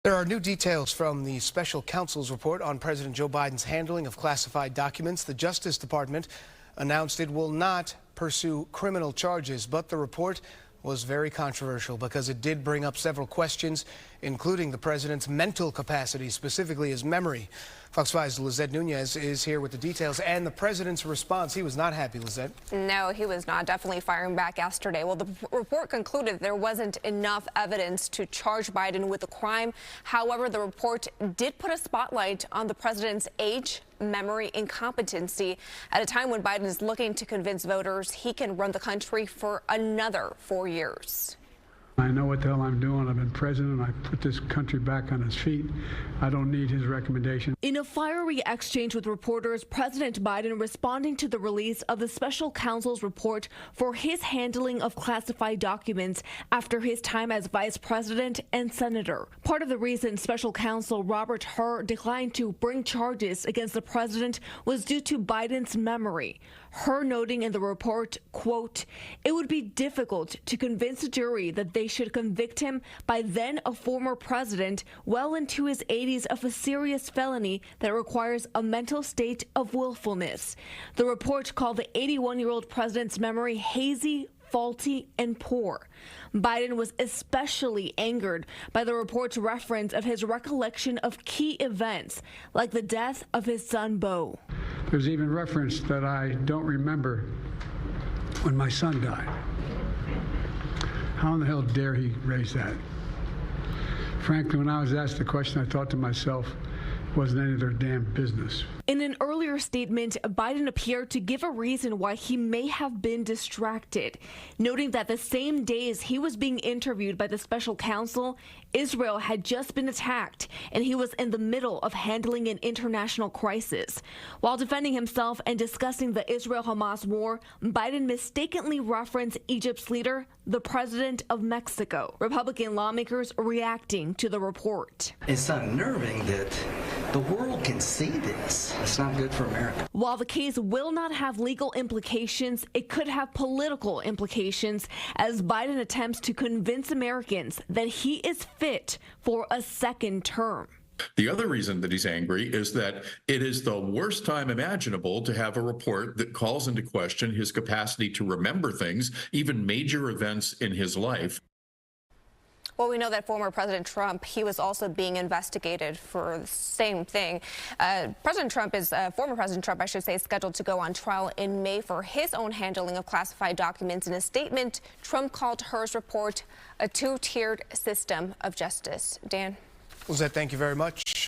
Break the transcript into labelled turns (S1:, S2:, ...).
S1: There are new details from the special counsel's report on President Joe Biden's handling of classified documents. The Justice Department announced it will not pursue criminal charges, but the report was very controversial because it did bring up several questions, including the president's mental capacity, specifically his memory. Fox 5's Lissette is here with the details and the president's response. He was not happy, Lissette.
S2: No, he was not. Definitely firing back yesterday. Well, the report concluded there wasn't enough evidence to charge Biden with a crime. However, the report did put a spotlight on the president's age, memory, and competency at a time when Biden is looking to convince voters he can run the country for another 4 years.
S3: I know what the hell I'm doing. I've been president. I put this country back on its feet. I don't need his recommendation.
S4: In a fiery exchange with reporters, President Biden responding to the release of the special counsel's report for his handling of classified documents after his time as vice president and senator. Part of the reason special counsel Robert Hur declined to bring charges against the president was due to Biden's memory. Hur noting in the report, quote, "It would be difficult to convince a jury that they should convict him by then a former president well into his 80s of a serious felony that requires a mental state of willfulness." The report called the 81-year-old president's memory hazy, faulty, and poor. Biden was especially angered by the report's reference of his recollection of key events, like the death of his son, Beau.
S3: There's even reference that I don't remember when my son died. How in the hell dare he raise that? Frankly, when I was asked the question, I thought to myself, it wasn't any of their damn business.
S4: In an earlier statement, Biden appeared to give a reason why he may have been distracted, noting that the same days he was being interviewed by the special counsel, Israel had just been attacked, and he was in the middle of handling an international crisis. While defending himself and discussing the Israel-Hamas war, Biden mistakenly referenced Egypt's leader, the president of Mexico. Republican lawmakers reacting to the report.
S5: It's unnerving that the world can see this. It's not good for America.
S4: While the case will not have legal implications, it could have political implications as Biden attempts to convince Americans that he is fit for a second term.
S6: The other reason that he's angry is that it is the worst time imaginable to have a report that calls into question his capacity to remember things, even major events in his life.
S2: Well, we know that former President Trump, he was also being investigated for the same thing. Former President Trump, I should say, is scheduled to go on trial in May for his own handling of classified documents. In a statement, Trump called Hur's report a two-tiered system of justice. Dan?
S1: Lissette, thank you very much.